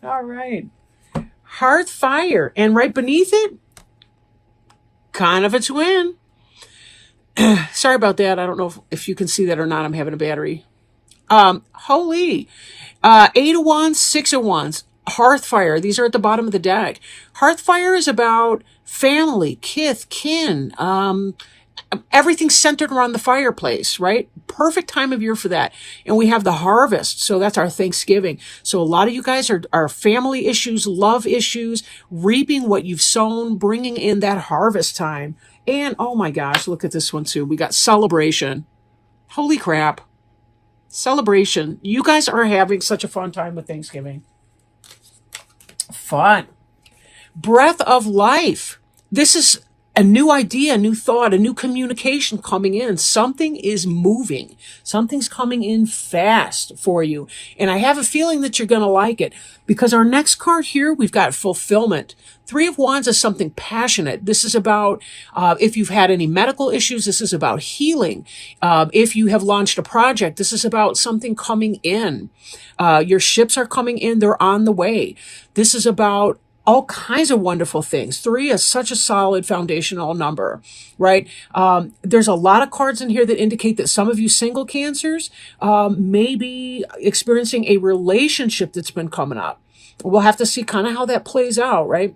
All right. Hearth fire. And right beneath it, kind of a twin. Sorry about that. I don't know if you can see that or not. I'm having a battery. Holy. 8 of Wands, 6 of Wands. Hearthfire. These are at the bottom of the deck. Hearthfire is about family, kith, kin, everything centered around the fireplace, right? Perfect time of year for that. And we have the harvest. So that's our Thanksgiving. So a lot of you guys are family issues, love issues, reaping what you've sown, bringing in that harvest time. And oh my gosh, look at this one too. We got celebration. Holy crap. Celebration. You guys are having such a fun time with Thanksgiving. Fun. Breath of life. This is a new idea, a new thought, a new communication coming in. Something is moving. Something's coming in fast for you. And I have a feeling that you're going to like it because our next card here, we've got fulfillment. 3 of Wands is something passionate. This is about, if you've had any medical issues, this is about healing. If you have launched a project, this is about something coming in. Your ships are coming in. They're on the way. This is about all kinds of wonderful things. 3 is such a solid foundational number, right? There's a lot of cards in here that indicate that some of you single cancers may be experiencing a relationship that's been coming up. We'll have to see kind of how that plays out, right?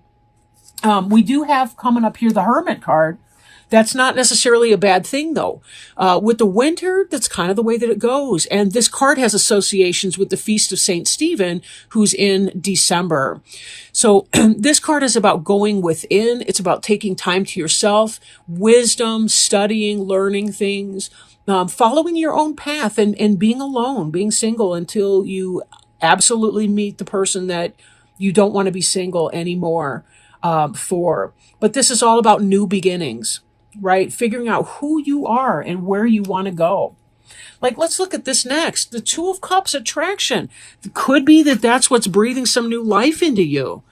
We do have coming up here the Hermit card. That's not necessarily a bad thing, though. With the winter, that's kind of the way that it goes. And this card has associations with the Feast of St. Stephen, who's in December. So this card is about going within. It's about taking time to yourself, wisdom, studying, learning things, following your own path and being alone, being single until you absolutely meet the person that you don't want to be single anymore for. But this is all about new beginnings. Right? Figuring out who you are and where you want to go. Like, let's look at this next. The 2 of Cups attraction. It could be that that's what's breathing some new life into you.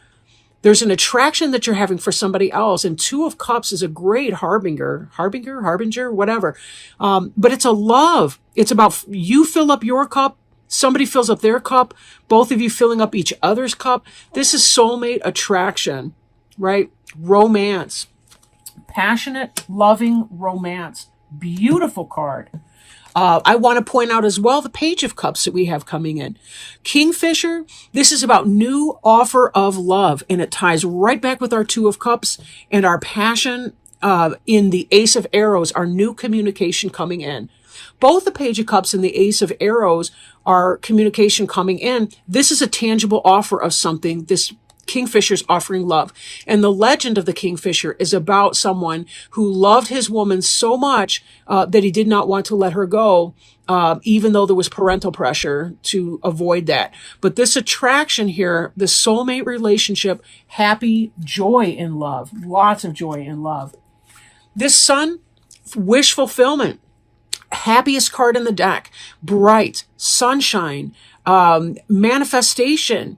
There's an attraction that you're having for somebody else. And 2 of Cups is a great harbinger, whatever. But it's a love. It's about you fill up your cup. Somebody fills up their cup. Both of you filling up each other's cup. This is soulmate attraction, right? Romance. Passionate, loving romance. Beautiful card. I want to point out as well the Page of Cups that we have coming in. Kingfisher, this is about new offer of love, and it ties right back with our 2 of Cups and our passion in the Ace of Arrows, our new communication coming in. Both the Page of Cups and the Ace of Arrows are communication coming in. This is a tangible offer of something. This Kingfisher's offering love. And the legend of the Kingfisher is about someone who loved his woman so much that he did not want to let her go, even though there was parental pressure to avoid that. But this attraction here, the soulmate relationship, happy, joy in love, lots of joy in love. This Sun, wish fulfillment. Happiest card in the deck. Bright, sunshine, manifestation,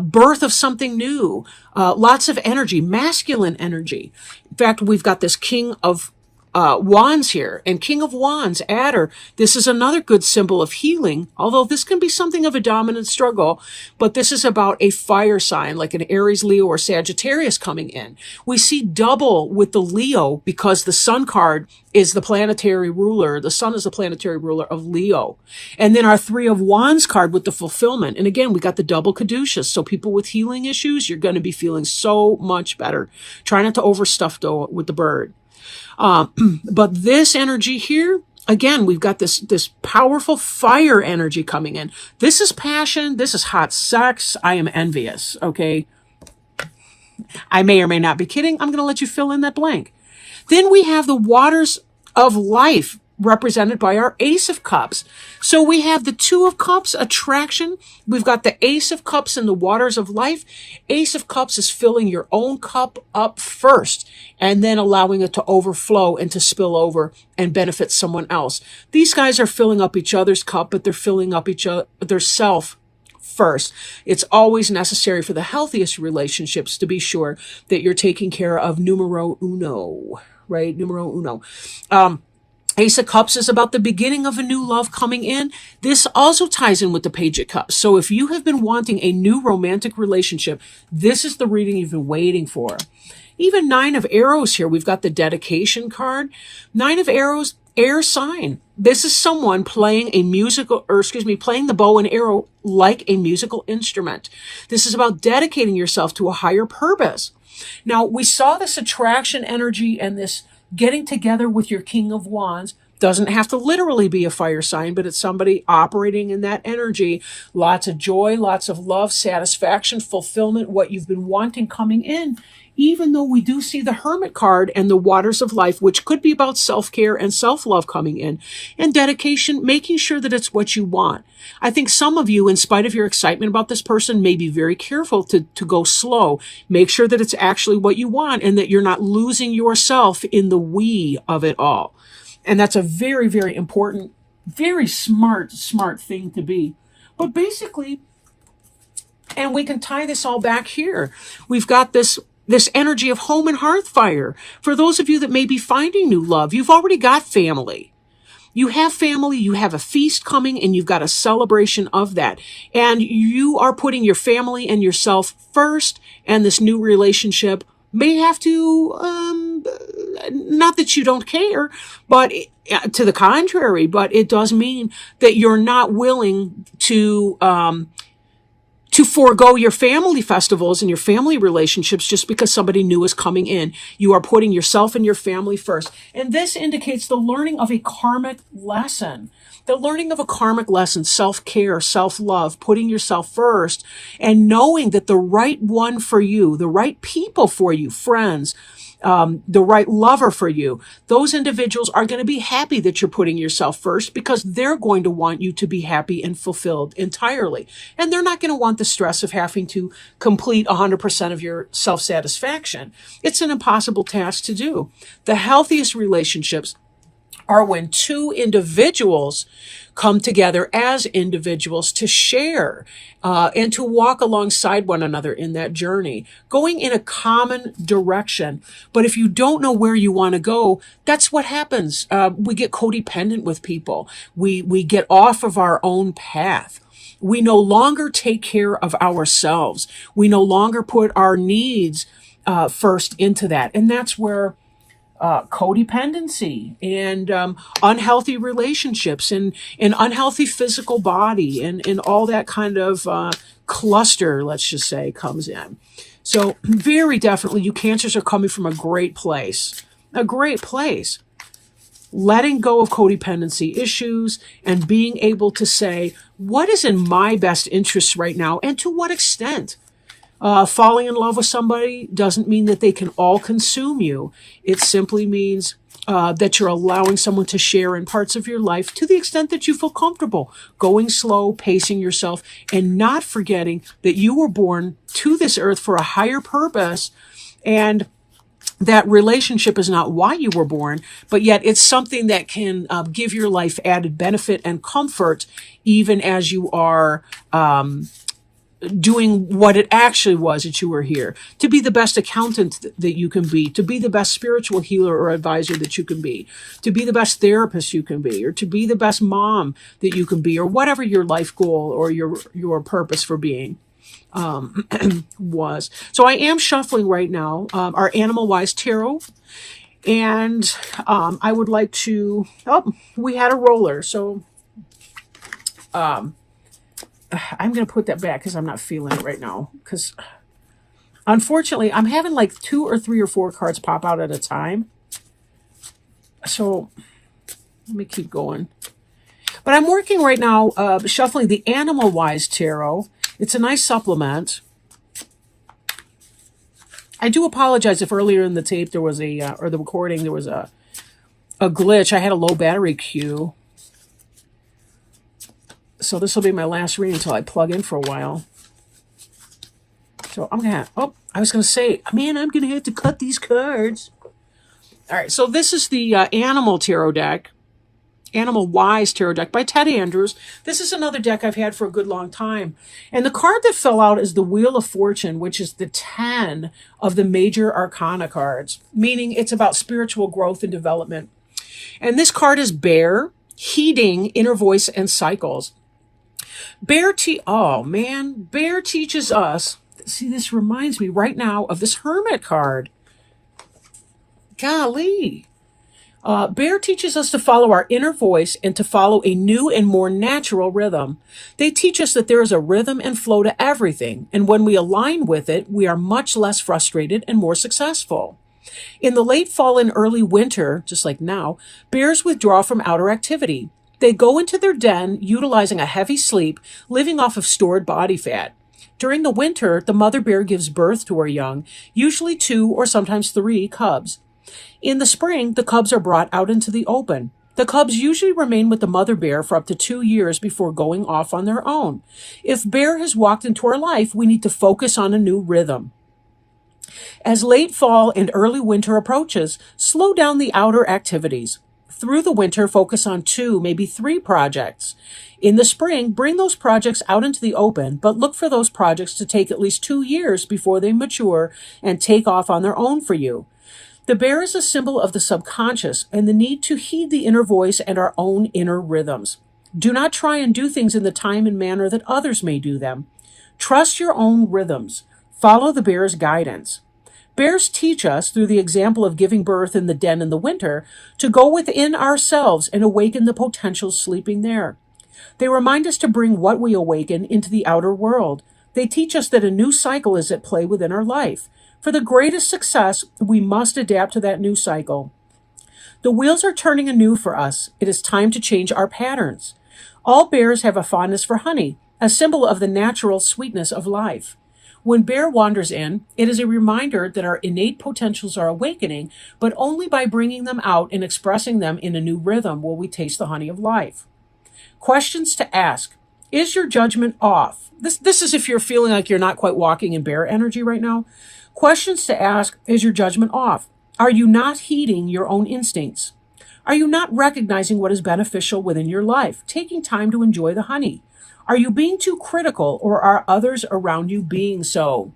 birth of something new, lots of energy, masculine energy. In fact, we've got this King of Wands here, and King of Wands, adder. This is another good symbol of healing, although this can be something of a dominant struggle, but this is about a fire sign like an Aries, Leo, or Sagittarius coming in. We see double with the Leo because the Sun card is the planetary ruler. The Sun is the planetary ruler of Leo. And then our 3 of Wands card with the fulfillment. And again, we got the double caduceus. So people with healing issues, you're going to be feeling so much better. Try not to overstuff though with the bird. But this energy here, again, we've got this powerful fire energy coming in. This is passion. This is hot sex. I am envious. Okay. I may or may not be kidding. I'm going to let you fill in that blank. Then we have the waters of life represented by our Ace of Cups. So we have the 2 of Cups, attraction. We've got the Ace of Cups and the waters of life. Ace of Cups is filling your own cup up first and then allowing it to overflow and to spill over and benefit someone else. These guys are filling up each other's cup, but they're filling up each other, their self first. It's always necessary for the healthiest relationships to be sure that you're taking care of numero uno, right? Numero uno. Ace of Cups is about the beginning of a new love coming in. This also ties in with the Page of Cups. So if you have been wanting a new romantic relationship, this is the reading you've been waiting for. Even Nine of Arrows here. We've got the dedication card. Nine of Arrows, air sign. This is someone playing playing the bow and arrow like a musical instrument. This is about dedicating yourself to a higher purpose. Now, we saw this attraction energy and this getting together with your King of Wands. Doesn't have to literally be a fire sign, but it's somebody operating in that energy. Lots of joy, lots of love, satisfaction, fulfillment, what you've been wanting coming in. Even though we do see the Hermit card and the waters of life, which could be about self-care and self-love coming in, and dedication, making sure that it's what you want. I think some of you, in spite of your excitement about this person, may be very careful to go slow. Make sure that it's actually what you want and that you're not losing yourself in the we of it all. And that's a very, very important, very smart thing to be. But basically, and we can tie this all back here. We've got this energy of home and hearth fire. For those of you that may be finding new love, you've already got family. You have family, you have a feast coming, and you've got a celebration of that. And you are putting your family and yourself first, and this new relationship may have to, not that you don't care, but to the contrary, but it does mean that you're not willing to forego your family festivals and your family relationships just because somebody new is coming in. You are putting yourself and your family first. And this indicates the learning of a karmic lesson. The learning of a karmic lesson, self-care, self-love, putting yourself first, and knowing that the right one for you, the right people for you, friends, the right lover for you, those individuals are going to be happy that you're putting yourself first because they're going to want you to be happy and fulfilled entirely. And they're not going to want the stress of having to complete 100% of your self-satisfaction. It's an impossible task to do. The healthiest relationships are when two individuals come together as individuals to share and to walk alongside one another in that journey, going in a common direction. But if you don't know where you want to go, that's what happens. We get codependent with people. We get off of our own path. We no longer take care of ourselves. We no longer put our needs first into that. And that's where codependency and unhealthy relationships and an unhealthy physical body and all that kind of cluster, let's just say, comes in. So very definitely you Cancers are coming from a great place. A great place. Letting go of codependency issues and being able to say, what is in my best interest right now and to what extent? Falling in love with somebody doesn't mean that they can all consume you. It simply means that you're allowing someone to share in parts of your life to the extent that you feel comfortable, going slow, pacing yourself, and not forgetting that you were born to this earth for a higher purpose, and that relationship is not why you were born, but yet it's something that can give your life added benefit and comfort even as you are doing what it actually was that you were here, to be the best accountant that you can be, to be the best spiritual healer or advisor that you can be, to be the best therapist you can be, or to be the best mom that you can be, or whatever your life goal or your purpose for being was. So I am shuffling right now our Animal Wise Tarot, and I would like to, we had a roller, so I'm going to put that back because I'm not feeling it right now. Because unfortunately, I'm having like 2 or 3 or 4 cards pop out at a time. So let me keep going. But I'm working right now shuffling the Animal Wise Tarot. It's a nice supplement. I do apologize if earlier in the tape there was or the recording, there was a glitch. I had a low battery queue. So this will be my last reading until I plug in for a while. So I'm going to I was going to say, man, I'm going to have to cut these cards. All right, so this is the Animal Tarot deck. Animal Wise Tarot deck by Ted Andrews. This is another deck I've had for a good long time. And the card that fell out is the Wheel of Fortune, which is the 10 of the major arcana cards, meaning it's about spiritual growth and development. And this card is Bear, heeding inner voice and cycles. Bear teaches us. See, this reminds me right now of this Hermit card. Golly. Bear teaches us to follow our inner voice and to follow a new and more natural rhythm. They teach us that there is a rhythm and flow to everything, and when we align with it, we are much less frustrated and more successful. In the late fall and early winter, just like now, bears withdraw from outer activity. They go into their den, utilizing a heavy sleep, living off of stored body fat. During the winter, the mother bear gives birth to her young, usually 2 or sometimes 3 cubs. In the spring, the cubs are brought out into the open. The cubs usually remain with the mother bear for up to 2 years before going off on their own. If bear has walked into our life, we need to focus on a new rhythm. As late fall and early winter approaches, slow down the outer activities. Through the winter, focus on 2, maybe 3 projects. In the spring, bring those projects out into the open, but look for those projects to take at least 2 years before they mature and take off on their own for you. The bear is a symbol of the subconscious and the need to heed the inner voice and our own inner rhythms. Do not try and do things in the time and manner that others may do them. Trust your own rhythms. Follow the bear's guidance. Bears teach us, through the example of giving birth in the den in the winter, to go within ourselves and awaken the potential sleeping there. They remind us to bring what we awaken into the outer world. They teach us that a new cycle is at play within our life. For the greatest success, we must adapt to that new cycle. The wheels are turning anew for us. It is time to change our patterns. All bears have a fondness for honey, a symbol of the natural sweetness of life. When bear wanders in, it is a reminder that our innate potentials are awakening, but only by bringing them out and expressing them in a new rhythm will we taste the honey of life. Questions to ask. Is your judgment off? This is if you're feeling like you're not quite walking in bear energy right now. Questions to ask, is your judgment off? Are you not heeding your own instincts? Are you not recognizing what is beneficial within your life, taking time to enjoy the honey? Are you being too critical, or are others around you being so?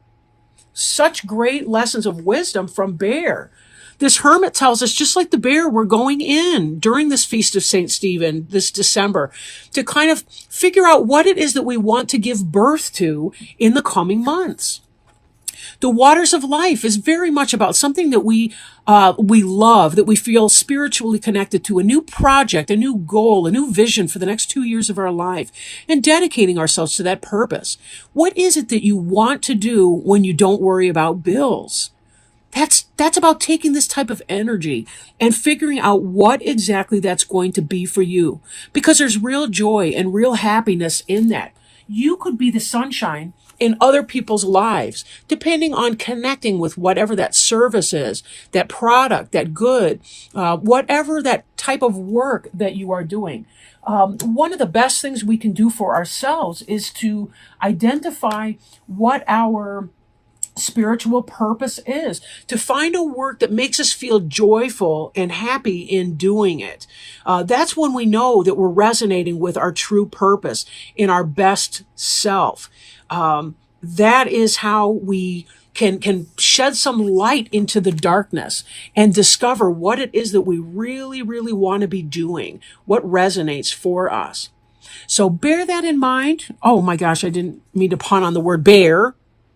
Such great lessons of wisdom from Bear. This hermit tells us, just like the bear, we're going in during this Feast of St. Stephen this December to kind of figure out what it is that we want to give birth to in the coming months. The waters of life is very much about something that we love, that we feel spiritually connected to, a new project, a new goal, a new vision for the next 2 years of our life, and dedicating ourselves to that purpose. What is it that you want to do when you don't worry about bills? That's about taking this type of energy and figuring out what exactly that's going to be for you, because there's real joy and real happiness in that. You could be the sunshine in other people's lives, depending on connecting with whatever that service is, that product, that good, whatever that type of work that you are doing. One of the best things we can do for ourselves is to identify what our spiritual purpose is, to find a work that makes us feel joyful and happy in doing it. That's when we know that we're resonating with our true purpose in our best self. That is how we can shed some light into the darkness and discover what it is that we really, really want to be doing, what resonates for us. So bear that in mind. Oh my gosh, I didn't mean to pun on the word bear,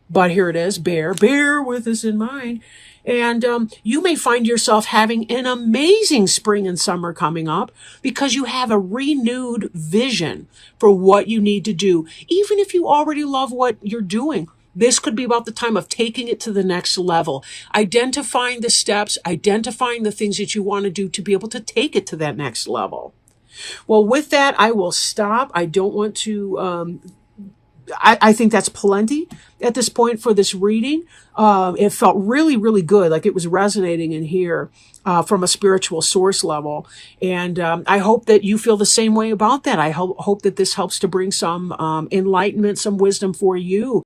but here it is, bear with this in mind. And you may find yourself having an amazing spring and summer coming up because you have a renewed vision for what you need to do. Even if you already love what you're doing, this could be about the time of taking it to the next level, identifying the steps, identifying the things that you want to do to be able to take it to that next level. Well, with that, I will stop. I don't want to... I think that's plenty at this point for this reading. It felt really, really good, like it was resonating in here from a spiritual source level. And I hope that you feel the same way about that. I hope that this helps to bring some enlightenment, some wisdom for you.